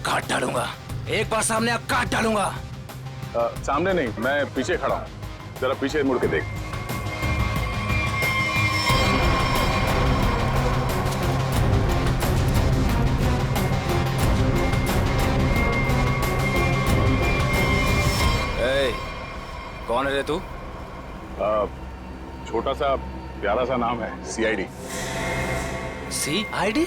काट डालूंगा, एक बार सामने आ काट डालूंगा। सामने नहीं, मैं पीछे खड़ा हूँ, जरा पीछे मुड़ के देख। कौन है रे तू? छोटा सा प्यारा सा नाम है, CID। CID?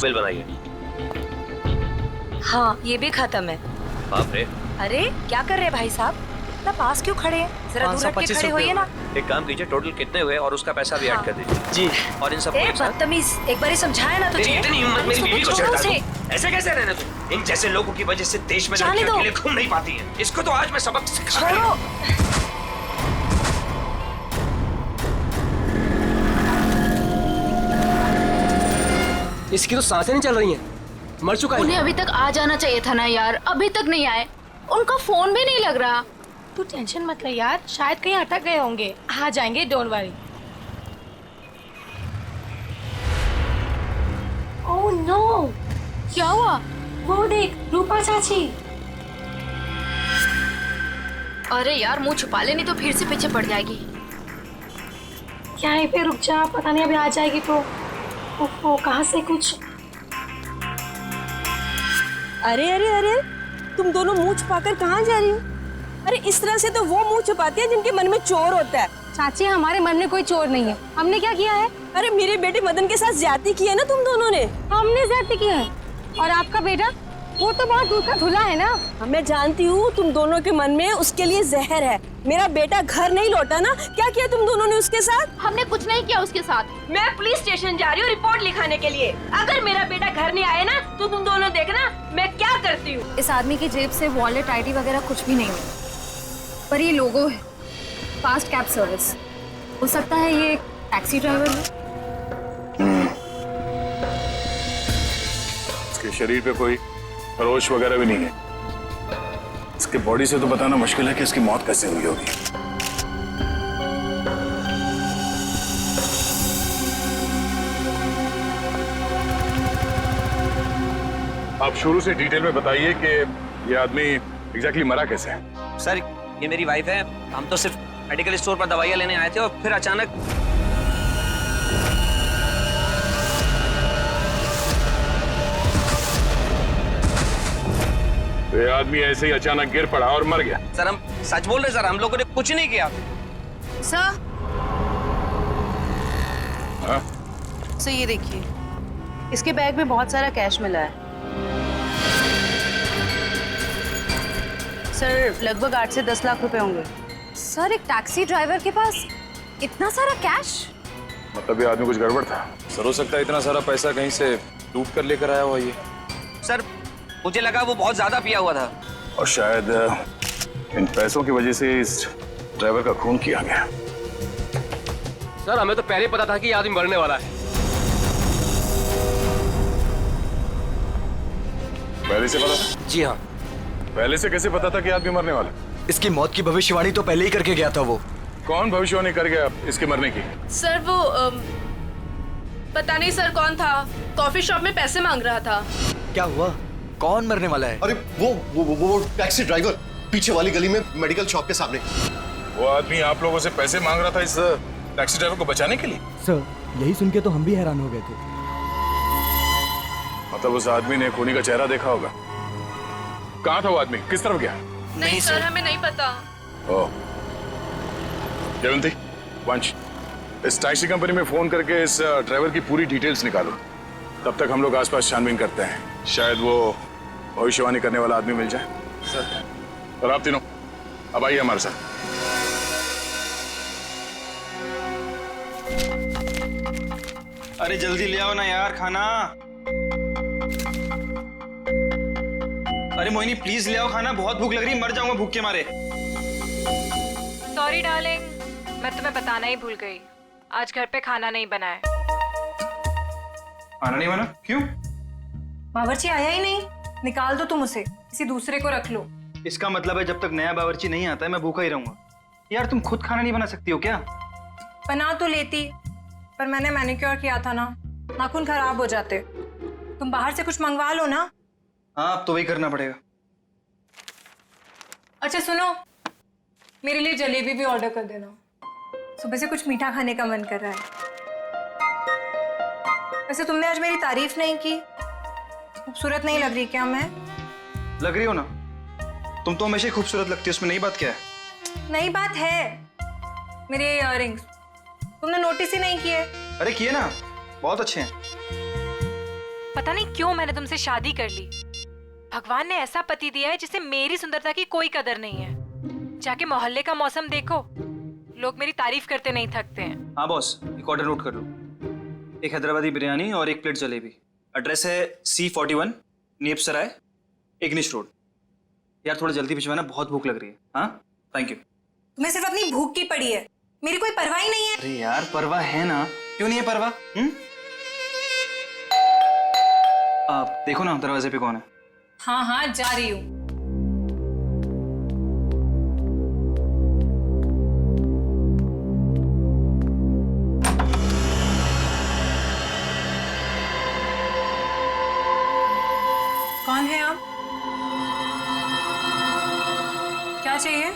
बिल बनाइए। हाँ, ये भी खत्म है। बाप रे। अरे क्या कर रहे हैं भाई साहब, इतना पास क्यों खड़े हैं? जरा दूर हट के खड़े होइए ना। एक काम कीजिए, टोटल कितने हुए और उसका पैसा भी ऐड कर दीजिए। जी। और इन सब बदतमीज, एक बार ही समझाया ना तुझे। इतनी हिम्मत मेरी बीवी को छोड़ो छेड़ता उसे। है। ऐसे कैसे रहना तुम? इन जैसे लोगों की वजह से देश में जाने लड़कियां दो। अकेले घूम नहीं पाती हैं। इसको तो आज मैं सबक सिखा रही छोड़ो। हूँ। इसकी तो सांसें नहीं चल रही हैं, मर चुका है। उन्हें अभी तक आ जाना चाहिए था ना यार, अभी तक नहीं आए। उनका फोन भी नहीं लग रहा। तू टेंशन मत ले यार, शायद कहीं अटक गए होंगे, आ जाएंगे, डोंट वरी। ओह नो, क्या हुआ? वो देख रूपा चाची। अरे यार मुंह छुपा ले, नहीं तो फिर से पीछे पड़ जाएगी। क्या है पे रुक जा, पता नहीं अभी आ जाएगी तो। ओहो, कहाँ से कुछ। अरे अरे अरे, तुम दोनों मुंह छुपाकर कहाँ जा रही हो? अरे इस तरह से तो वो मुंह छुपाती है जिनके मन में चोर होता है। चाची हमारे मन में कोई चोर नहीं है, हमने क्या किया है? अरे मेरे बेटे मदन के साथ ज्यादती की है ना तुम दोनों ने। हमने ज्यादती की है। और आपका बेटा, वो तो बहुत दूर का धुला है ना। मैं जानती हूँ तुम दोनों के मन में उसके लिए जहर है। मेरा बेटा घर नहीं लौटा ना, क्या किया तुम दोनों ने उसके साथ? हमने कुछ नहीं किया उसके साथ। मैं पुलिस स्टेशन जा रही हूँ रिपोर्ट लिखाने के लिए। अगर मेरा बेटा घर नहीं आए ना तो तुम दोनों देखना मैं क्या करती हूँ। इस आदमी की जेब से वॉलेट, ID वगैरह कुछ भी नहीं है, पर ये लोगो है, फास्ट कैब सर्विस। हो सकता है ये टैक्सी ड्राइवर है। इसके शरीर पे कोई खरोच वगैरह भी नहीं है। इसके बॉडी से तो बताना मुश्किल है कि इसकी मौत कैसे हुई होगी। आप शुरू से डिटेल में बताइए कि ये आदमी एग्जैक्टली मरा कैसे है। सर, ये मेरी वाइफ है। हम तो सिर्फ मेडिकल स्टोर पर दवाइयाँ लेने आए थे और फिर अचानक तो ये आदमी ऐसे ही अचानक गिर पड़ा और मर गया। सर, हम सच बोल रहे सर, हम लोगों ने कुछ नहीं किया। सर, हाँ? सर ये देखिए, इसके बैग में बहुत सारा कैश मिला है। सर लगभग 8 से 10 लाख रुपए होंगे। सर, एक टैक्सी ड्राइवर के पास इतना सारा कैश? मतलब ये आदमी कुछ गड़बड़ था। सर हो सकता है इतना सारा पैसा कहीं से लूट कर लेकर आया हुआ ये। सर, मुझे लगा वो बहुत ज्यादा पिया हुआ था। और शायद इन पैसों की वजह से इस ड्राइवर का खून किया गया। सर, हमें तो पहले ही पता था कि ये आदमी मरने वाला है। पहले से पता था? जी हाँ। पहले से कैसे पता था कि आदमी मरने वाला? इसकी मौत की भविष्यवाणी तो पहले ही करके गया था वो। कौन भविष्यवाणी कर गया इसके मरने की? सर वो पता नहीं सर कौन था, कॉफी शॉप में पैसे मांग रहा था। क्या हुआ? कौन मरने वाला है? अरे वो टैक्सी ड्राइवर, पीछे वाली गली में मेडिकल शॉप के सामने। वो आदमी आप लोगों से पैसे मांग रहा था इस टैक्सी ड्राइवर को बचाने के लिए? सर, यही सुन के तो हम भी हैरान हो गए थे। मतलब उस आदमी ने खूनी का चेहरा देखा होगा। कहाँ था वो आदमी, किस तरफ गया? नहीं सर, हमें नहीं पता। ओह, जयवंती, वंश, इस टैक्सी कंपनी में फोन करके इस ड्राइवर की पूरी डिटेल्स निकालो। तब तक हम लोग आसपास छानबीन करते हैं, शायद वो भविष्यवाणी करने वाला आदमी मिल जाए। सर, और आप तीनों अब आइए हमारे साथ। अरे जल्दी ले आओ ना यार खाना। अरे मोहिनी प्लीज ले आओ खाना, बहुत भूख लग रही है, मर जाऊंगा भूख के मारे। सॉरी डार्लिंग, मैं तुम्हें बताना ही भूल गई, आज घर पे खाना नहीं बना है। खाना नहीं बना? क्यों? बावर्ची आया ही नहीं, निकाल दो तुम उसे, किसी दूसरे को रख लो। इसका मतलब है जब तक नया बावर्ची नहीं आता है मैं भूखा ही रहूंगा। यार तुम खुद खाना नहीं बना सकती हो क्या? बना तो लेती, पर मैंने मैनिक्योर किया था ना, नाखून खराब हो जाते। तुम बाहर से कुछ मंगवा लो ना। हाँ अब तो वही करना पड़ेगा। अच्छा सुनो, मेरे लिए जलेबी भी ऑर्डर कर देना, सुबह से कुछ मीठा खाने का मन कर रहा है। वैसे तुमने आज मेरी तारीफ नहीं की, खूबसूरत नहीं लग रही क्या मैं? लग रही हो ना, तुम तो हमेशा ही खूबसूरत लगती हो, उसमें नई बात क्या है? नई बात है, मेरे इयररिंग्स तुमने नोटिस ही नहीं किए। अरे किए ना, बहुत अच्छे हैं। पता नहीं क्यों मैंने तुमसे शादी कर ली। भगवान ने ऐसा पति दिया है जिसे मेरी सुंदरता की कोई कदर नहीं है। जाके मोहल्ले का मौसम देखो, लोग मेरी तारीफ करते नहीं थकते हैं। हाँ बॉस, एक ऑर्डर नोट कर लो, एक हैदराबादी बिरयानी और एक प्लेट जलेबी। एड्रेस है C41 नेपसराय, इग्निश रोड। यार थोड़ा जल्दी भिजवाना, बहुत भूख लग रही है। हाँ थैंक यू। तुम्हें सिर्फ अपनी भूख की पड़ी है, मेरी कोई परवाह ही नहीं है। अरे यार परवाह है ना, क्यों नहीं है परवाह? आप देखो ना दरवाजे पे कौन है। हाँ हाँ जा रही हूँ। कौन है आप? क्या चाहिए?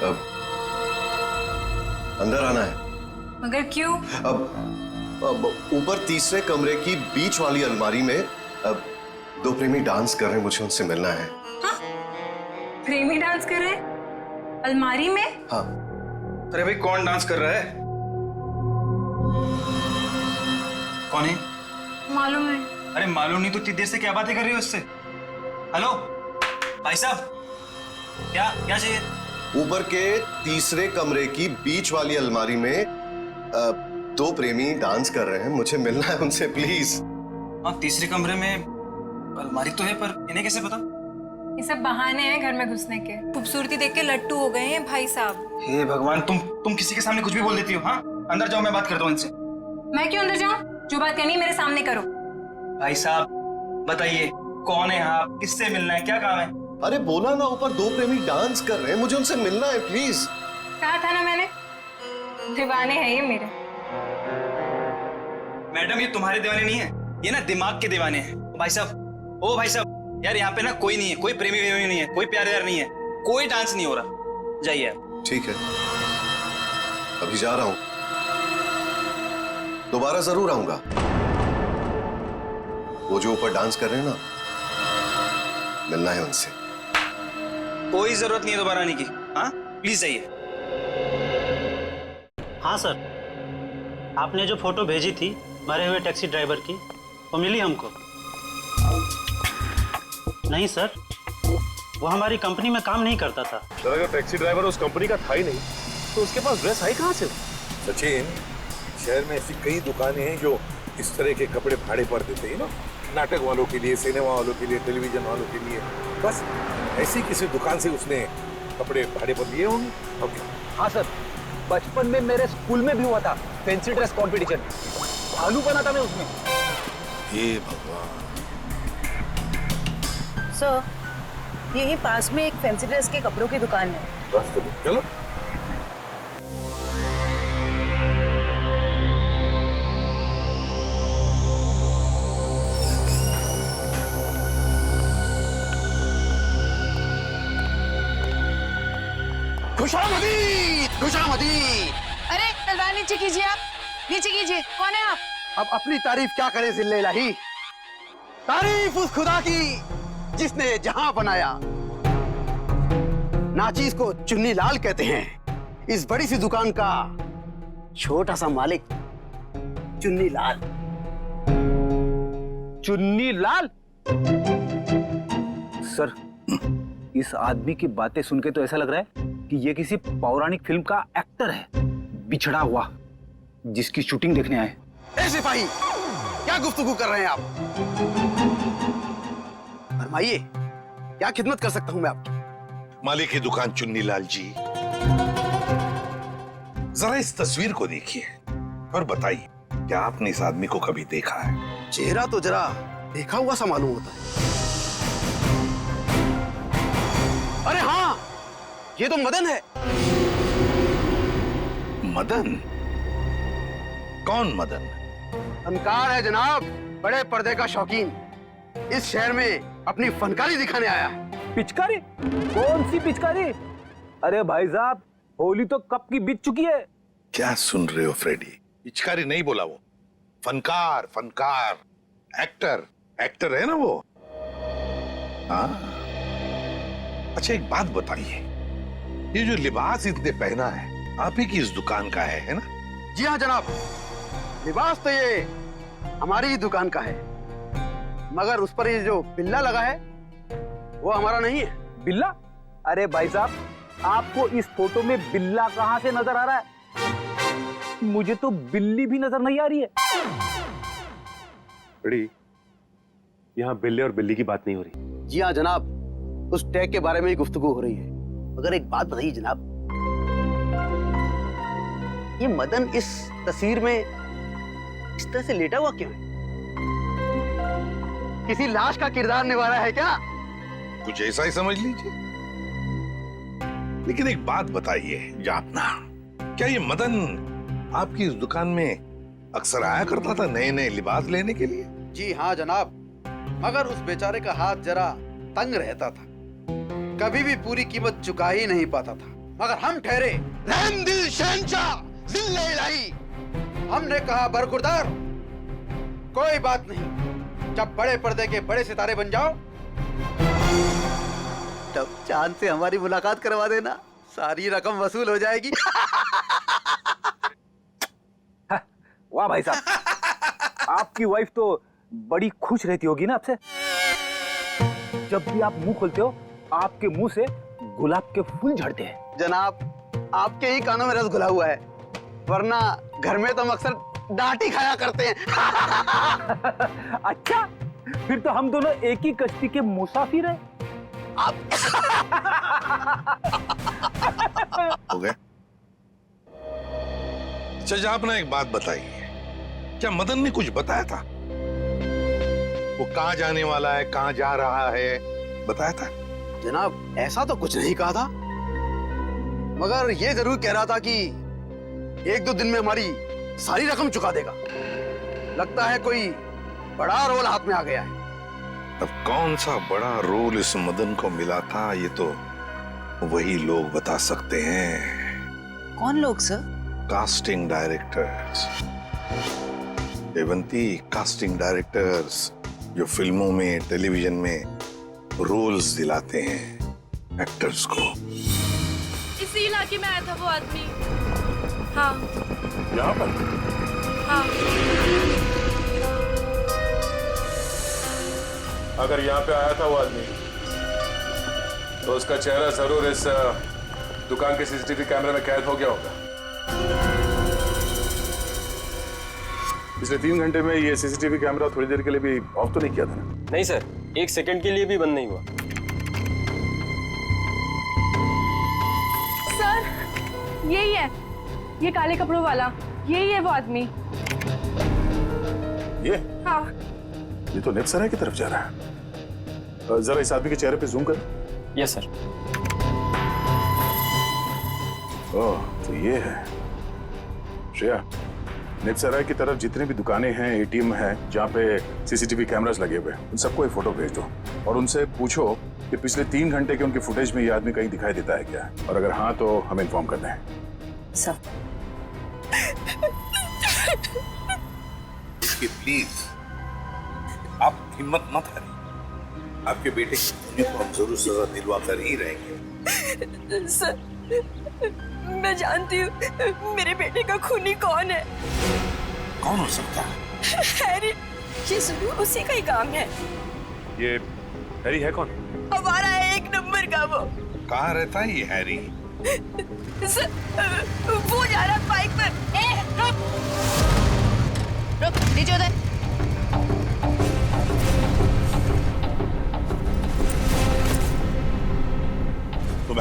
अब अंदर आना है। मगर क्यों? अब ऊपर तीसरे कमरे की बीच वाली अलमारी में अब दो प्रेमी डांस कर रहे हैं, मुझे उनसे मिलना है। हाँ? प्रेमी डांस कर रहे हैं? अलमारी में? हाँ। अरे भाई कौन डांस कर रहा है? कौन है? मालूम है। अरे मालूम नहीं तो इतनी देर से क्या बातें कर रही हो इससे? हेलो भाई साहब, क्या क्या चाहिए? ऊपर के तीसरे कमरे की बीच वाली अलमारी में दो प्रेमी डांस कर रहे हैं, मुझे मिलना है उनसे प्लीज। हाँ तीसरे कमरे में अलमारी तो है, पर इन्हें कैसे पता? ये सब बहाने हैं घर में घुसने के। खूबसूरती देख के लट्टू हो गए हैं भाई साहब। हे भगवान, तुम किसी के सामने कुछ भी बोल देती हो। हाँ अंदर जाओ, मैं बात करता हूँ इनसे। मैं क्यों अंदर जाऊं? जो बात करनी है मेरे सामने करो। भाई साहब बताइए कौन है आप, किससे मिलना है, क्या काम है? अरे बोला ना, ऊपर दो प्रेमी डांस कर रहे हैं, मुझे उनसे मिलना है प्लीज। कहा था ना मैंने, दीवाने हैं ये मेरे। मैडम ये तुम्हारे दीवाने नहीं है, ये ना दिमाग के दीवाने हैं। भाई साहब, ओ भाई साहब, यार यहाँ पे ना कोई नहीं है, कोई प्रेमी वेमी नहीं है, कोई प्यार व्यार नहीं है, कोई डांस नहीं हो रहा, जाइए आप। ठीक है अभी जा रहा हूं, दोबारा जरूर आऊंगा। वो जो ऊपर डांस कर रहे हैं ना, मिलना है उनसे। कोई जरूरत नहीं है दोबारा आने की। हाँ प्लीज जाइए। हाँ सर, आपने जो फोटो भेजी थी मरे हुए टैक्सी ड्राइवर की, वो मिली हमको। नहीं सर, वो हमारी कंपनी में काम नहीं करता था। सर अगर टैक्सी ड्राइवर उस कंपनी का था ही नहीं तो उसके पास ड्रेस आई कहाँ से? सचिन, शहर में ऐसी कई दुकानें हैं जो इस तरह के कपड़े भाड़े पर देते हैं ना, नाटक वालों के लिए, सिनेमा वालों के लिए, टेलीविजन वालों के लिए। बस ऐसी किसी दुकान से उसने कपड़े भाड़े पर लिए होंगे। ओके। हाँ सर, बचपन में मेरे स्कूल में भी हुआ था फैंसी ड्रेस कंपटीशन, भालू बना था मैं उसमें। हे भगवान। सर, यही पास में एक फैंसी ड्रेस के कपड़ों की दुकान है। चलो। खुशामदी, खुशामदी। अरे तलवार नीचे कीजिए, आप नीचे कीजिए। कौन है आप? अब अपनी तारीफ क्या करे जिल्ले इलाही, तारीफ उस खुदा की जिसने जहां बनाया। नाचीज को चुन्नी लाल कहते हैं, इस बड़ी सी दुकान का छोटा सा मालिक चुन्नी लाल। चुन्नी लाल? सर, इस आदमी की बातें सुन के तो ऐसा लग रहा है कि ये किसी पौराणिक फिल्म का एक्टर है, बिछड़ा हुआ, जिसकी शूटिंग देखने आए। ए सिपाही, क्या गुफ्तगू कर रहे हैं आप? फरमाइए, क्या खिदमत कर सकता हूं मैं आपकी? मालिक की दुकान चुन्नीलाल जी, जरा इस तस्वीर को देखिए और बताइए, क्या आपने इस आदमी को कभी देखा है? चेहरा तो जरा देखा हुआ सा मालूम होता है। अरे हाँ, ये तो मदन है। मदन? कौन मदन? फनकार है जनाब, बड़े पर्दे का शौकीन। इस शहर में अपनी फनकारी दिखाने आया है। पिचकारी? कौन सी पिचकारी? अरे भाई साहब, होली तो कब की बीत चुकी है। क्या सुन रहे हो फ्रेडी? पिचकारी नहीं बोला वो, फनकार, फनकार, एक्टर, एक्टर है ना वो। हाँ, अच्छा एक बात बताइए, ये जो लिबास इसने पहना है आप ही की इस दुकान का है ना? जी हाँ जनाब, लिबास तो ये हमारी ही दुकान का है, मगर उस पर ये जो बिल्ला लगा है वो हमारा नहीं है। बिल्ला? अरे भाई साहब, आपको इस फोटो में बिल्ला कहां से नजर आ रहा है? मुझे तो बिल्ली भी नजर नहीं आ रही है। बड़ी, यहाँ बिल्ले और बिल्ली की बात नहीं हो रही। जी हाँ जनाब, उस टैग के बारे में ही गुफ्तगू हो रही है। मगर एक बात बताइए जनाब, ये मदन इस तस्वीर में इस तरह से लेटा हुआ क्यों है? किसी लाश का किरदार निभा रहा है क्या? कुछ ऐसा ही समझ लीजिए। लेकिन एक बात बताइए जापना, क्या ये मदन आपकी इस दुकान में अक्सर आया करता था नए नए लिबास लेने के लिए? जी हाँ जनाब, मगर उस बेचारे का हाथ जरा तंग रहता था, कभी भी पूरी कीमत चुका ही नहीं पाता था। मगर हम ठहरे रहम दिल शहंशाह जिल्ले इलाही, हमने कहा बरखुरदार कोई बात नहीं, जब बड़े पर्दे के बड़े सितारे बन जाओ तब चांद से हमारी मुलाकात करवा देना, सारी रकम वसूल हो जाएगी। वाह भाई साहब, आपकी वाइफ तो बड़ी खुश रहती होगी ना आपसे। जब भी आप मुंह खोलते हो आपके मुंह से गुलाब के फूल झड़ते हैं। जनाब, आपके ही कानों में रस घुला हुआ है, वरना घर में तो हम अक्सर डांट ही खाया करते हैं। अच्छा, फिर तो हम दोनों एक ही कश्ती के मुसाफिर हैं। हो गए? अच्छा आपने एक बात बताई, क्या मदन ने कुछ बताया था? वो कहाँ जाने वाला है, कहाँ जा रहा है, बताया था? जनाब, ऐसा तो कुछ नहीं कहा था, मगर ये जरूर कह रहा था कि एक दो दिन में हमारी सारी रकम चुका देगा। लगता है कोई बड़ा रोल हाथ में आ गया है। अब कौन सा बड़ा रोल इस मदन को मिला था, ये तो वही लोग बता सकते हैं। कौन लोग sir? Casting directors Devanti, casting directors जो फिल्मों में, टेलीविजन में रोल्स दिलाते हैं एक्टर्स को। इसी इलाके में आया था वो आदमी। हाँ, यहाँ पर? हाँ। अगर यहाँ पे आया था वो आदमी, तो उसका चेहरा जरूर इस दुकान के सीसीटीवी कैमरे में कैद हो गया होगा। पिछले 3 घंटे में ये सीसीटीवी कैमरा थोड़ी देर के लिए भी ऑफ तो नहीं किया था ना? नहीं सर, 1 सेकंड के लिए भी बंद नहीं हुआ। सर, यही है, ये काले कपड़ों वाला, यही है वो आदमी। ये? हाँ। ये तो नेप सराय की तरफ जा रहा है। जरा इस आदमी के चेहरे पे जूम कर। Yes sir. ओह, तो ये है श्रेया। नेप सराय की तरफ जितनी भी दुकानें हैं, एटीएम है, जहाँ पे सीसीटीवी कैमरास लगे हुए हैं, उन सबको एक फोटो भेज दो और उनसे पूछो कि पिछले 3 घंटे के उनके फुटेज में ये आदमी कहीं दिखाई देता है क्या, और अगर हाँ तो हमें इन्फॉर्म कर दें। सर। प्लीज आप हिम्मत मत हारिए, आपके बेटे की तो हम जरूर सजा दिलवा कर ही रहेंगे। सर, मैं जानती हूँ मेरे बेटे का खूनी कौन है। कौन हो सकता है? हैरी, ये जरूर उसी का ही काम है। ये हैरी है कौन? हमारा 1 नंबर का वो। कहाँ रहता है ये हैरी? सर, वो जा रहा बाइक पर। रुक, नीचे उतर।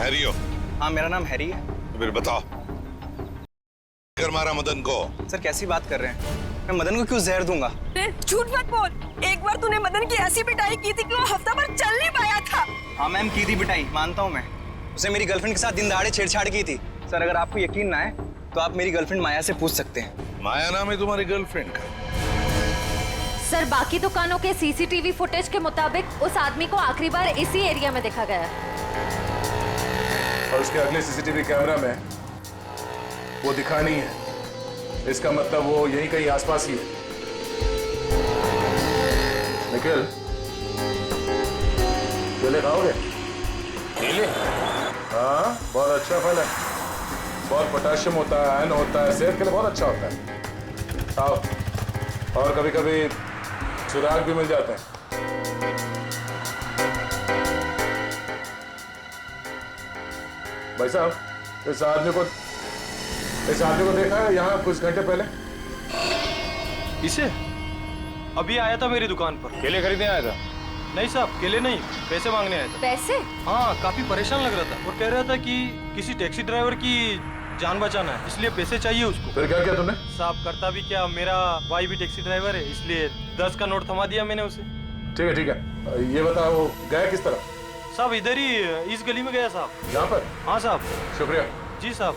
हैरी हो? हाँ मेरा नाम हैरी है। तो फिर बताओ, कर मारा मदन को? सर कैसी बात कर रहे हैं, मैं मदन को क्यों जहर दूंगा? झूठ मत बोल। एक बार तूने मदन की ऐसी पिटाई की थी कि वो हफ्ता भर चल नहीं पाया था। हाँ मैम की थी पिटाई, मानता हूँ मैं। उसे मेरी गर्लफ्रेंड के साथ दिन दहाड़े छेड़छाड़ की थी। सर अगर आपको यकीन ना है तो आप मेरी गर्लफ्रेंड माया से पूछ सकते हैं। माया नाम है तुम्हारी गर्लफ्रेंड का? सर बाकी दुकानों के सीसीटीवी फुटेज के मुताबिक उस आदमी को आखिरी बार इसी एरिया में देखा गया। और उसके अगले सीसीटीवी कैमरा में वो दिखा नहीं है। इसका मतलब वो यहीं कहीं आसपास ही है। निखिल, केले खाओगे? केले? हाँ, बहुत अच्छा फल है। बहुत पोटेशियम होता है, आयरन होता है, सेहत के लिए बहुत अच्छा होता है। खाओ। और कभी कभी सुराग भी मिल जाते हैं। भाई साहब, इस आदमी को देखा है यहाँ कुछ घंटे पहले? इसे अभी आया था मेरी दुकान पर। केले खरीदने आया था? नहीं साहब, केले नहीं, पैसे मांगने आया था। पैसे? हाँ, काफी परेशान लग रहा था और कह रहा था कि किसी टैक्सी ड्राइवर की जान बचाना है, इसलिए पैसे चाहिए उसको। फिर क्या किया तुमने? साहब करता भी क्या, मेरा भाई भी टैक्सी ड्राइवर है, इसलिए 10 का नोट थमा दिया मैंने उसे। ठीक है। ये बताओ वो गया किस तरफ? साहब इधर ही इस गली में गया साहब। यहाँ पर? हाँ साहब। शुक्रिया। जी साहब।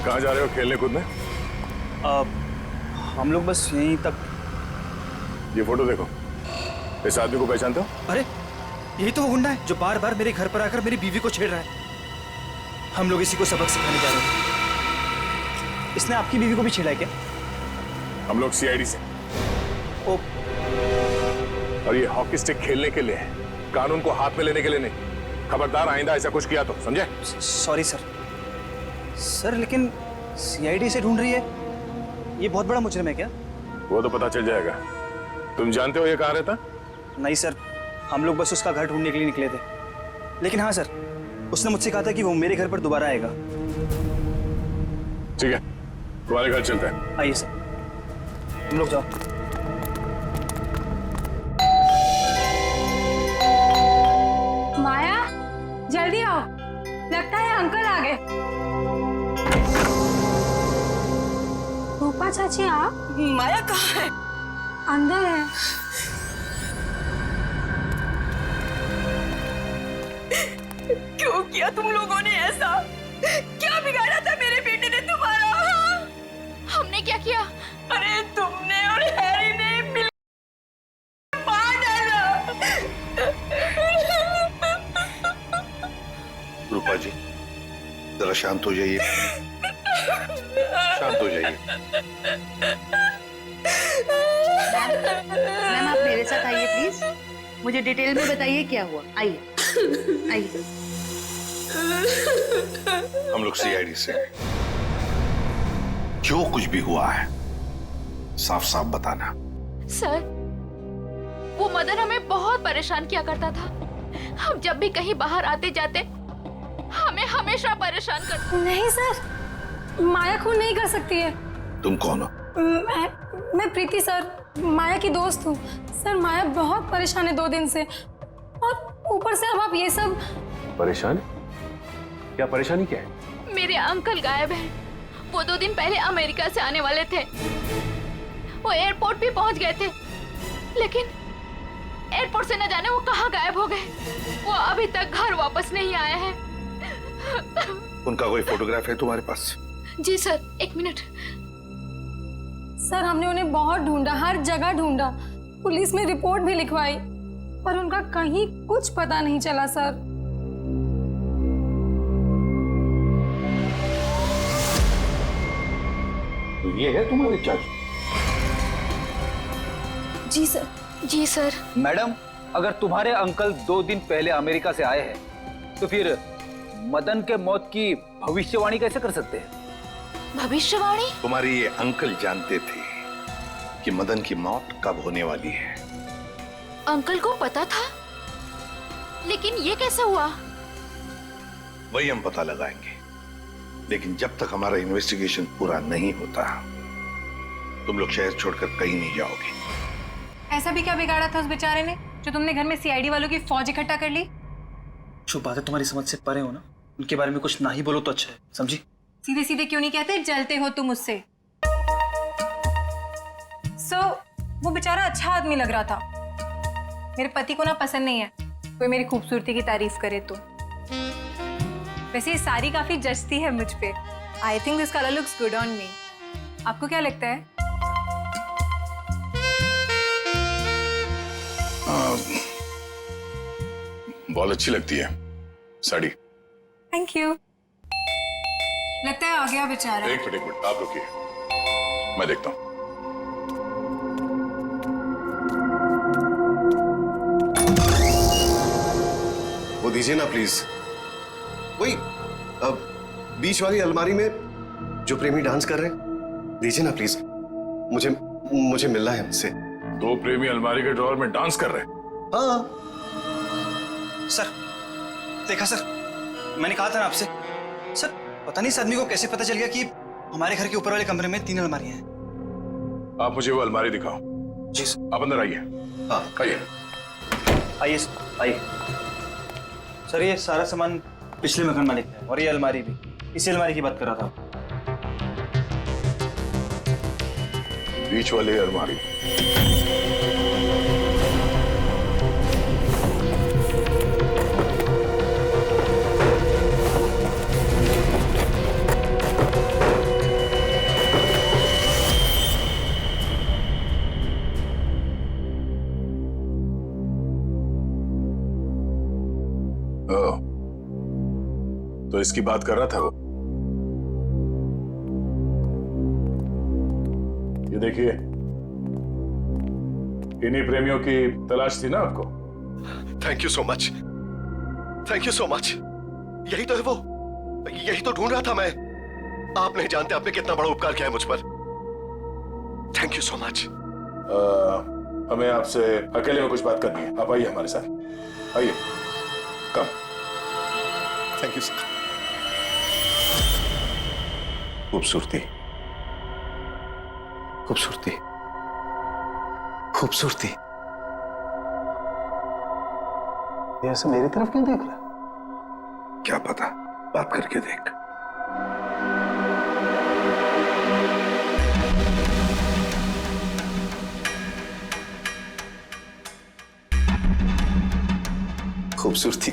कहाँ जा रहे हो खेलने कूदने? हम लोग बस यहीं तक। ये फोटो देखो, इस आदमी को पहचानते हो? अरे यही तो वो गुंडा है जो बार बार मेरे घर पर आकर मेरी बीवी को छेड़ रहा है। हम लोग इसी को सबक सिखाने जा रहे हैं। इसने आपकी बीवी को भी छेड़ा है क्या? हम लोग सीआईडी से। ओ। और ये हॉकी स्टिक खेलने के लिए है, कानून को हाथ में लेने के लिए नहीं। खबरदार आइंदा ऐसा कुछ किया तो, समझे? सॉरी सर, लेकिन सीआईडी से ढूंढ रही है, ये बहुत बड़ा मुजरिम है क्या? वो तो पता चल जाएगा। तुम जानते हो ये कहाँ रहता? नहीं सर, हम लोग बस उसका घर ढूंढने के लिए निकले थे। लेकिन हाँ सर, उसने मुझसे कहा था कि वो मेरे घर पर दोबारा आएगा। ठीक है, तुम्हारे घर चलते हैं। आइए सर, तुम लोग जाओ। माया, जल्दी आओ, लगता है अंकल आ गए। रूपा चाची आप? माया कहाँ है? अंदर है। क्यों किया तुम लोगों ने ऐसा? क्या बिगाड़ा था मेरे बेटे ने तुम्हारा? हमने क्या किया? अरे तुमने और हैरी ने मिल मार डाला। रूपा जी, जरा शांत हो जाइए, शांत हो जाइए। मैम आप मेरे साथ आइए प्लीज, मुझे डिटेल में बताइए क्या हुआ। आइए आइए। हम लोग सीआईडी से हैं। जो कुछ भी हुआ है साफ साफ बताना। सर, वो मदन हमें बहुत परेशान किया करता था। हम जब भी कहीं बाहर आते जाते हमें हमेशा परेशान करता। नहीं सर, माया खून नहीं कर सकती है। तुम कौन हो? मैं प्रीति सर, माया की दोस्त हूँ। सर माया बहुत परेशान है 2 दिन से, और ऊपर से अब आप ये सब। परेशान? क्या परेशानी क्या है? मेरे अंकल गायब हैं। वो 2 दिन पहले अमेरिका से आने वाले थे। वो एयरपोर्ट भी पहुंच गए थे, लेकिन एयरपोर्ट से न जाने वो कहाँ गायब हो गए। वो अभी तक घर वापस नहीं आए हैं। उनका कोई फोटोग्राफ है तुम्हारे पास? जी सर, 1 मिनट। सर हमने उन्हें बहुत ढूंढा, हर जगह ढूंढा, पुलिस में रिपोर्ट भी लिखवाई, पर उनका कहीं कुछ पता नहीं चला सर। तो ये है तुम्हारी चाची? जी सर। जी सर। मैडम, अगर तुम्हारे अंकल 2 दिन पहले अमेरिका से आए हैं तो फिर मदन के मौत की भविष्यवाणी कैसे कर सकते हैं? भविष्यवाणी? तुम्हारे ये अंकल जानते थे कि मदन की मौत कब होने वाली है। अंकल को पता था, लेकिन ये कैसे हुआ? वही हम पता लगाएंगे, लेकिन जब तक हमारा इन्वेस्टिगेशन पूरा नहीं होता तुम लोग शहर छोड़कर कहीं नहीं जाओगे। ऐसा भी क्या बिगाड़ा था उस बेचारे ने जो तुमने घर में सीआईडी वालों की फौज इकट्ठा कर ली? जो बातें तुम्हारी समझ से परे हो ना, उनके बारे में कुछ ना ही बोलो तो अच्छा है, समझी? सीधे सीधे क्यों नहीं कहते जलते हो तुम उससे? वो बेचारा अच्छा आदमी लग रहा था। मेरे पति को ना पसंद नहीं है कोई मेरी खूबसूरती की तारीफ करे तो। वैसे ये साड़ी काफी जचती है मुझ पे। I think this colour looks good on me. आपको क्या लगता है? बहुत अच्छी लगती है साड़ी। Thank you. लगता है आ गया बेचारा। एक मिनट आप रुकिए, मैं देखता हूं। वो दीजिए ना प्लीज, वही बीच वाली अलमारी में जो प्रेमी डांस कर रहे हैं, दीजिए ना प्लीज, मुझे मिलना है उनसे। 2 प्रेमी अलमारी के ड्रॉअर में डांस कर रहे हैं? हाँ सर, देखा सर, मैंने कहा था ना आपसे। सर पता नहीं इस आदमी को कैसे पता चल गया कि हमारे घर के ऊपर वाले कमरे में 3 अलमारियां हैं। आप मुझे वो अलमारी दिखाओ। जी सर। आप अंदर आइए। हाँ आइए आइए आइए। सर ये सारा सामान पिछले मकान मालिक है और ये अलमारी भी इसी अलमारी की बात कर रहा था। बीच वाली अलमारी। तो इसकी बात कर रहा था वो। ये देखिए, इन्हीं प्रेमियों की तलाश थी ना आपको? Thank you so much, thank you so much. यही तो है वो, यही तो ढूंढ रहा था मैं। आप नहीं जानते आपने कितना बड़ा उपकार किया है मुझ पर। Thank you so much. हमें आपसे अकेले में कुछ बात करनी है, आप आइए हमारे साथ, आइए। कम। Thank you sir. खूबसूरती, खूबसूरती, खूबसूरती। ये ऐसे मेरी तरफ क्यों देख रहा? क्या पता, बात करके देख। खूबसूरती,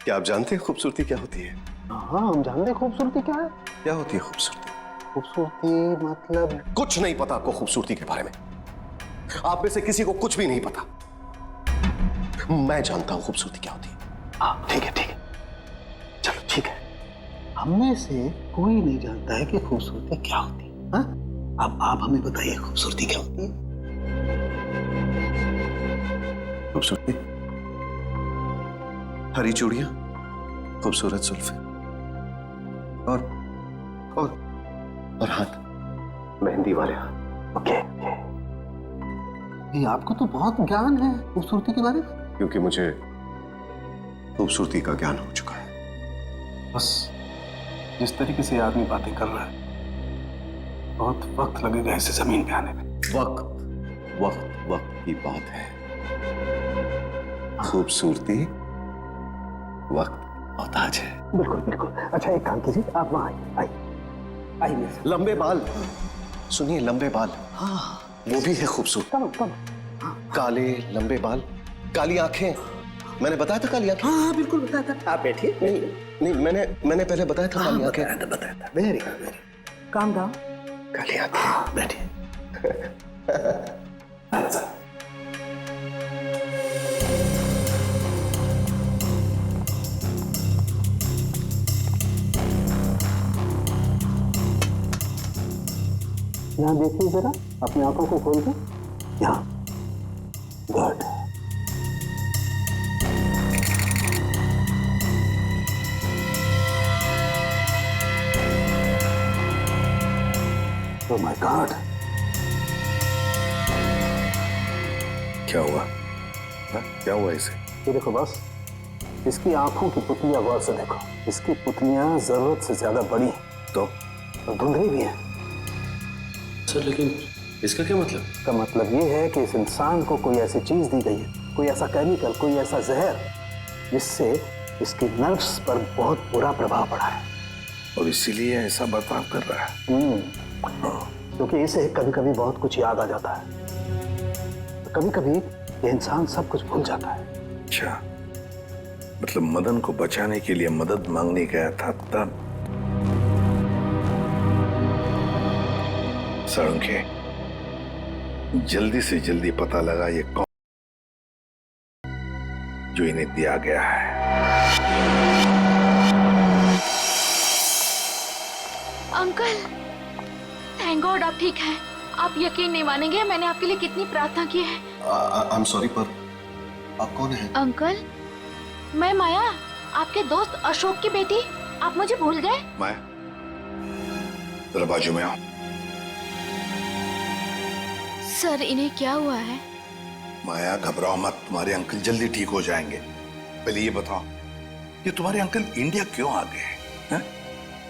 क्या आप जानते हैं खूबसूरती क्या होती है? हाँ हम जानते हैं खूबसूरती क्या है। क्या होती है खूबसूरती? खूबसूरती मतलब कुछ नहीं पता आपको खूबसूरती के बारे में। आप में से किसी को कुछ भी नहीं पता। मैं जानता हूं खूबसूरती क्या होती है। हाँ ठीक है, ठीक है, चलो ठीक है। हम में से कोई नहीं जानता है कि खूबसूरती क्या होती है। हाँ? अब आप हमें बताइए खूबसूरती क्या होती है? खूबसूरती हरी चूड़ियां, खूबसूरत जुल्फे और हाथ, मेहंदी वाले हाथ। ओके। ये आपको तो बहुत ज्ञान है खूबसूरती के बारे में। क्योंकि मुझे खूबसूरती का ज्ञान हो चुका है। बस जिस तरीके से आदमी बातें कर रहा है, बहुत वक्त लगेगा इसे जमीन पे आने में। वक्त वक्त वक्त की बात है। खूबसूरती वक्त मोहताज है। बिल्कुल बिल्कुल। अच्छा एक काम कीजिए, आप वहां आइए, आइए। लंबे बाल, सुनिए, लंबे बाल। हाँ वो भी है खूबसूरत। काले लंबे बाल, काली आंखें। मैंने बताया था काली आंखें। हाँ बिल्कुल बताया था। आप बैठिए। नहीं, मैंने पहले बताया था काली आंखें। बताया था। Very good, very calm down. काली आंखें। बैठिए। यहाँ देखिए जरा, अपनी आंखों को खोल के। यहाँ गुड। ओह माय गॉड, क्या हुआ? क्या हुआ इसे? ये देखो बॉस, इसकी आंखों की पुतलियां गौर से देखो। इसकी पुतलियां जरूरत से ज्यादा बड़ी हैं तो धुंधली भी हैं। सर लेकिन इसका क्या मतलब? इसका मतलब ये है कि इस इंसान को कोई ऐसी चीज दी गई है, कोई ऐसा केमिकल, कोई ऐसा जहर जिससे इसकी नर्व्स पर बहुत बुरा प्रभाव पड़ा है और इसीलिए ऐसा बर्ताव कर रहा है। क्योंकि इसे कभी कभी बहुत कुछ याद आ जाता है, कभी कभी ये इंसान सब कुछ भूल जाता है। अच्छा, मतलब मदन को बचाने के लिए मदद मांगने गया था तब। साळुंखे, जल्दी से जल्दी पता लगा ये कौन जो इन्हें दिया गया है। अंकल, थैंक गॉड आप ठीक हैं। आप यकीन नहीं मानेंगे मैंने आपके लिए कितनी प्रार्थना की है। आई एम सॉरी, पर आप कौन हैं? अंकल, मैं माया, आपके दोस्त अशोक की बेटी। आप मुझे भूल गए? माया, जरा बाजू में आओ। सर, इन्हें क्या हुआ है? माया, घबराओ मत, तुम्हारे अंकल जल्दी ठीक हो जाएंगे। पहले ये बताओ कि तुम्हारे अंकल इंडिया क्यों आ गए?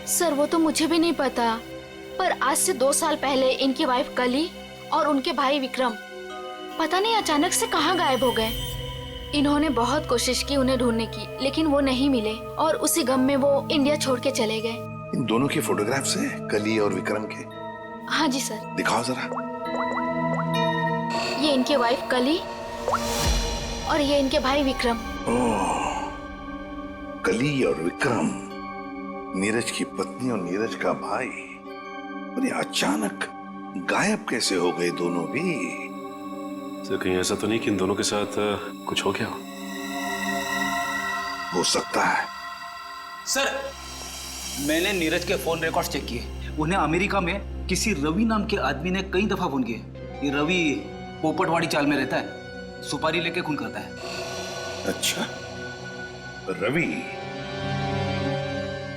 सर, वो तो मुझे भी नहीं पता, पर आज से 2 साल पहले इनकी वाइफ कली और उनके भाई विक्रम पता नहीं अचानक से कहाँ गायब हो गए। इन्होंने बहुत कोशिश की उन्हें ढूंढने की, लेकिन वो नहीं मिले और उसी गम में वो इंडिया छोड़ के चले गए। इन दोनों के फोटोग्राफ्स हैं, कली और विक्रम के? हाँ जी सर। दिखाओ जरा। ये इनके वाइफ कली और ये इनके भाई विक्रम। ओह, कली और विक्रम, नीरज की पत्नी और नीरज का भाई। और ये अचानक गायब कैसे हो गए दोनों भी? सर, कहीं ऐसा तो नहीं कि इन दोनों के साथ कुछ हो गया हो सकता है। सर, मैंने नीरज के फोन रिकॉर्ड्स चेक किए। उन्हें अमेरिका में किसी रवि नाम के आदमी ने कई दफा फोन किए। ये रवि पोपटवाड़ी चाल में रहता है, सुपारी लेके खून करता है। अच्छा, रवि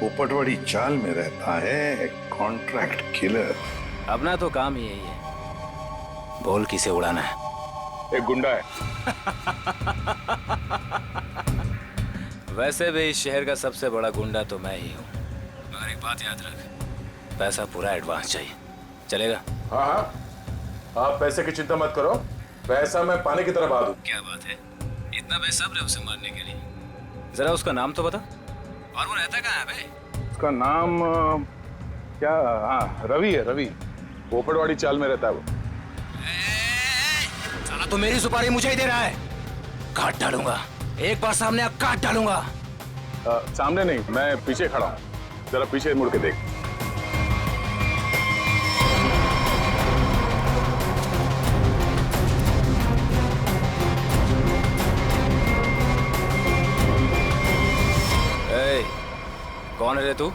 पोपटवाड़ी चाल में रहता है, कॉन्ट्रैक्ट किलर। अपना तो काम ही यही है, बोल किसे उड़ाना है। एक गुंडा है। वैसे भी इस शहर का सबसे बड़ा गुंडा तो मैं ही हूँ। मगर एक बात याद रख, पैसा पूरा एडवांस चाहिए। चलेगा? हाँ हाँ, आप पैसे की चिंता मत करो, पैसा मैं पाने की तरफ आ दूं। क्या बात है, इतना बेसब्र है उसे मारने के लिए। जरा उसका नाम तो बता, और वो रहता कहाँ है बे? उसका नाम क्या? हाँ, रवि है, रवि। पोपटवाड़ी चाल में रहता है वो। साला तो मेरी सुपारी मुझे ही दे रहा है। काट डालूंगा, एक बार सामने आ काट डालूंगा। सामने नहीं, मैं पीछे खड़ा हूँ, जरा पीछे मुड़ के देख। कौन है रे तू?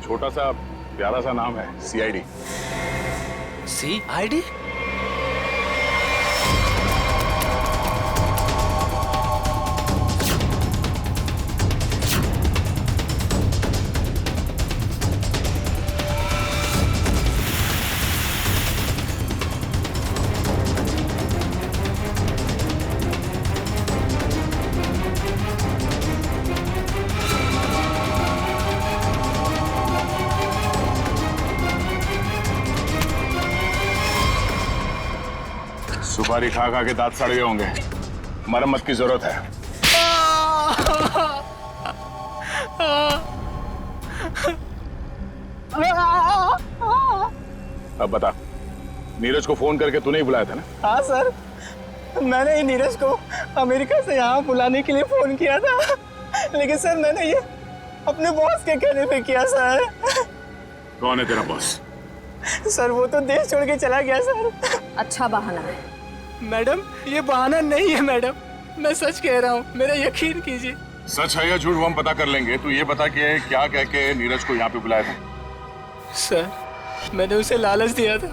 छोटा सा प्यारा सा नाम है, CID। CID? सुपारी खा खा के दांत सड़ गए होंगे, मरम्मत की जरूरत है। अब बता, नीरज को फोन करके तूने ही बुलाया था ना? हाँ सर, मैंने ही नीरज को अमेरिका से यहाँ बुलाने के लिए फोन किया था, लेकिन सर मैंने ये अपने बॉस के कहने पे किया सर। कौन है तेरा बॉस? सर वो तो देश छोड़ के चला गया सर। अच्छा बहाना है। मैडम, ये बहाना नहीं है मैडम, मैं सच कह रहा हूँ, मेरा यकीन कीजिए। सच है या झूठ वो हम पता कर लेंगे। तू ये बता कि क्या कह के नीरज को यहाँ पे बुलाया था? सर, मैंने उसे लालच दिया था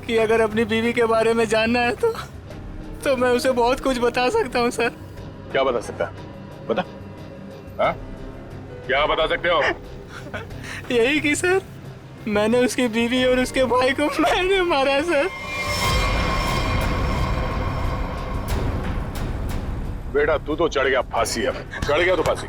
कि अगर अपनी बीवी के बारे में जानना है तो मैं उसे बहुत कुछ बता सकता हूँ सर। क्या बता सकता है? बता। हाँ? क्या बता सकते हो? यही कि सर, मैंने उसकी बीवी और उसके भाई को मैंने मारा सर। बेटा तू तो चढ़ गया फांसी, अब चढ़ गया तो फांसी।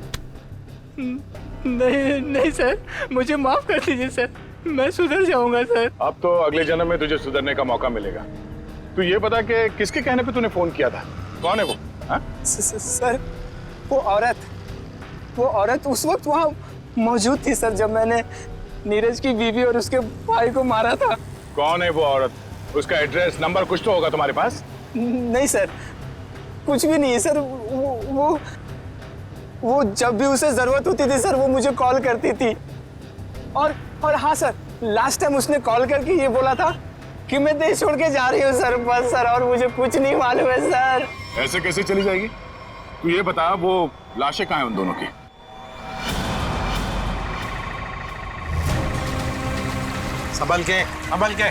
नहीं नहीं सर, मुझे माफ कर दीजिए सर, मैं सुधर जाऊंगा सर। अब तो अगले जन्म में तुझे सुधरने का मौका मिलेगा। तू ये बता कि किसके कहने पे तूने फोन किया था? कौन है वो? सर वो औरत उस वक्त वहाँ मौजूद थी सर, जब मैंने नीरज की बीवी और उसके भाई को मारा था। कौन है वो औरत? उसका एड्रेस नंबर कुछ तो होगा तुम्हारे पास? नहीं सर, कुछ भी नहीं है सर। वो जब भी उसे जरूरत होती थी सर, वो मुझे कॉल करती थी। और हाँ सर, लास्ट टाइम उसने कॉल करके ये बोला था कि मैं देश छोड़ के जा रही हूँ सर, बस सर, और मुझे कुछ नहीं मालूम है सर। ऐसे कैसे चली जाएगी? तू ये बता, वो लाशें कहाँ हैं उन दोनों की? संभल के, संभल के।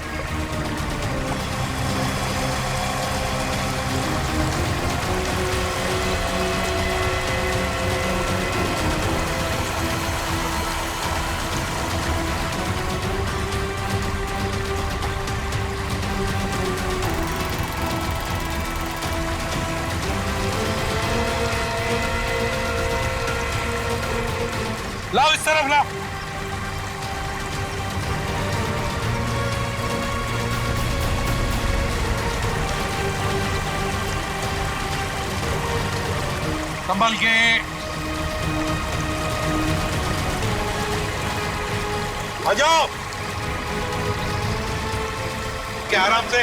लाओ इस तरफ लाओ। संभल के। आ जाओ क्या, आराम से।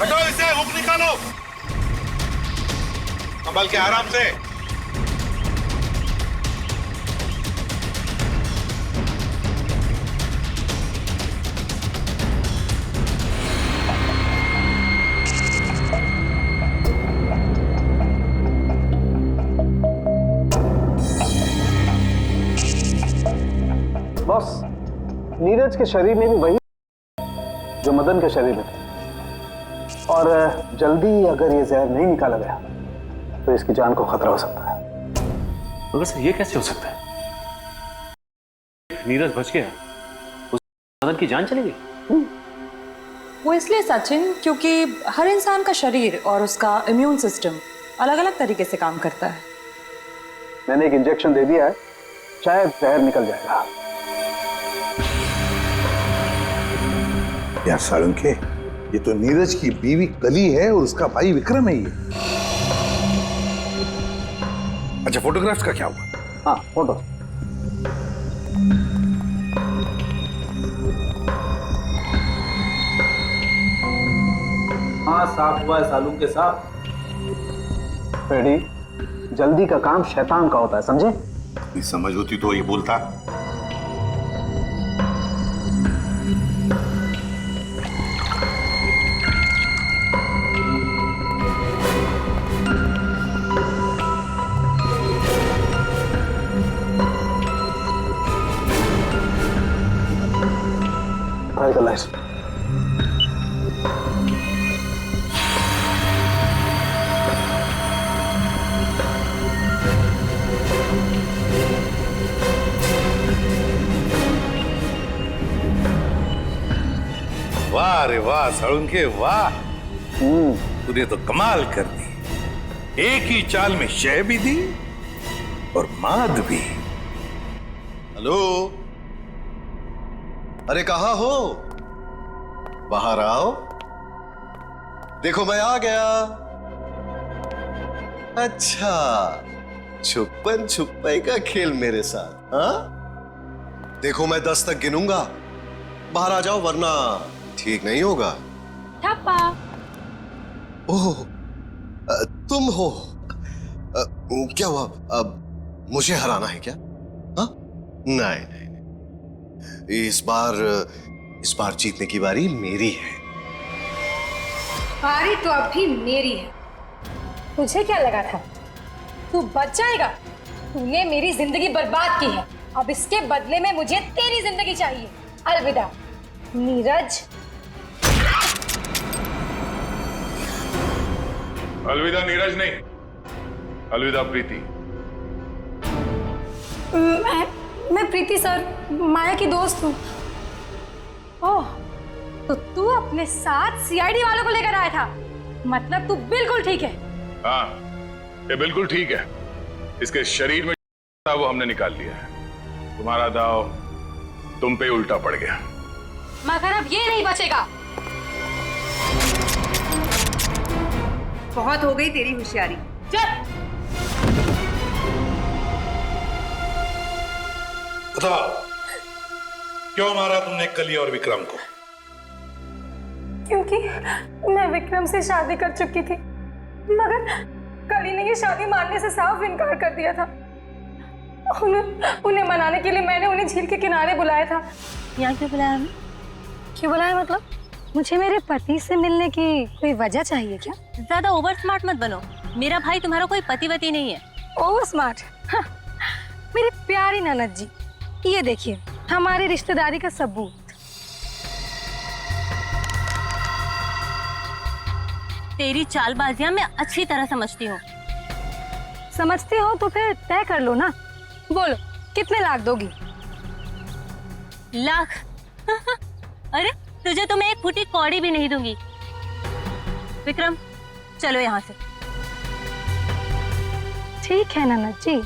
हटो इसे, हुक निकालो। संभल के, आराम से। बॉस, नीरज के शरीर में भी वही जो मदन के शरीर में, और जल्दी अगर ये जहर नहीं निकाला गया तो इसकी जान को खतरा हो सकता है। मगर सर ये कैसे हो सकता है? नीरज बच गया, उस मदन की जान चली गई। वो इसलिए सचिन, क्योंकि हर इंसान का शरीर और उसका इम्यून सिस्टम अलग अलग तरीके से काम करता है। मैंने एक इंजेक्शन दे दिया है, शायद जहर निकल जाएगा। यार सालुंखे, ये तो नीरज की बीवी कली है और उसका भाई विक्रम है ये। अच्छा, फोटोग्राफ्स का क्या हुआ? हाँ, फोटो। हाँ, साफ हुआ है सालुंखे साहब। फ्रेडी, जल्दी का काम शैतान का होता है, समझे? समझ होती तो ये बोलता। वाह रे वाह सालुंखे, वाह। तूने तो कमाल कर दी। एक ही चाल में शय भी दी और माद भी। हेलो, अरे कहाँ हो? बाहर आओ, देखो मैं आ गया। अच्छा, छुपन छुपाई का खेल मेरे साथ, हाँ? देखो मैं 10 तक गिनूंगा, बाहर आ जाओ वरना ठीक नहीं होगा। ठप्पा। ओह, तुम हो? क्या हुआ? अब मुझे हराना है क्या? हाँ? नहीं नहीं नहीं, इस बार जीतने की बारी मेरी है। बारी तो अब भी मेरी है। तुझे क्या लगा था तू बच जाएगा? तूने मेरी जिंदगी बर्बाद की है। अब इसके बदले में मुझे तेरी जिंदगी चाहिए। अलविदा नीरज। अलविदा नीरज नहीं, अलविदा प्रीति। मैं प्रीति सर, माया की दोस्त हूँ। ओह, तो तू अपने साथ सीआईडी वालों को लेकर आया था? मतलब तू बिल्कुल ठीक है। हाँ, ये बिल्कुल ठीक है। इसके शरीर में था वो हमने निकाल लिया है। तुम्हारा दाव तुम पे उल्टा पड़ गया। मगर अब ये नहीं बचेगा। बहुत हो गई तेरी होशियारी। चल। बताओ, क्यों मारा तुमने कली और विक्रम को? क्योंकि मैं विक्रम से शादी कर चुकी थी, मगर कली ने ये शादी मानने से साफ इनकार कर दिया था। उन्हें मनाने के लिए मैंने उन्हें झील के किनारे बुलाया था। यहाँ क्यों बुलाया हमें? क्यों बुलाया मतलब? मुझे मेरे पति से मिलने की कोई वजह चाहिए क्या? ज्यादा ओवर स्मार्ट मत बनो। मेरा भाई तुम्हारा कोई पतिवती नहीं है। Over smart? हाँ, मेरी प्यारी ननद जी, ये देखिए हमारी रिश्तेदारी का सबूत। तेरी चालबाजियां मैं अच्छी तरह समझती हूँ। समझती हो तो फिर तय कर लो ना। बोलो कितने लाख दोगी? लाख? अरे तुझे तो मैं एक फूटी कौड़ी भी नहीं दूंगी। विक्रम चलो यहाँ से। ठीक है ननद जी,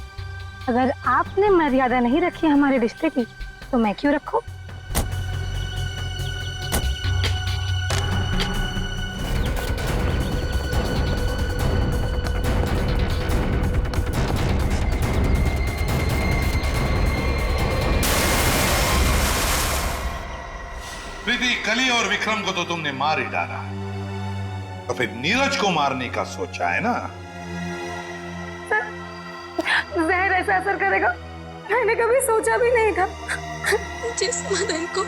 अगर आपने मर्यादा नहीं रखी हमारे रिश्ते की तो मैं क्यों रखूं? प्रीति, कली और विक्रम को तो तुमने मार ही डाला, तो फिर नीरज को मारने का सोचा है ना? जहर ऐसा असर करेगा मैंने कभी सोचा भी नहीं था। जिस मदन को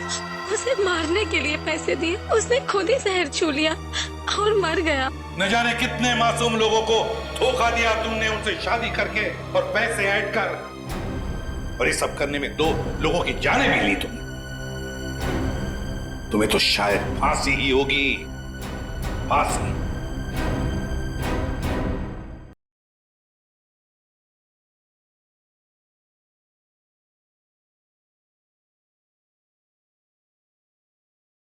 उसे मारने के लिए पैसे दिए उसने खुद ही जहर छू लिया और मर गया। न जाने कितने मासूम लोगों को धोखा दिया तुमने, उनसे शादी करके और पैसे ऐड कर, और ये सब करने में 2 लोगों की जानें भी ली तुमने। तुम्हें तो शायद फांसी ही होगी, फांसी।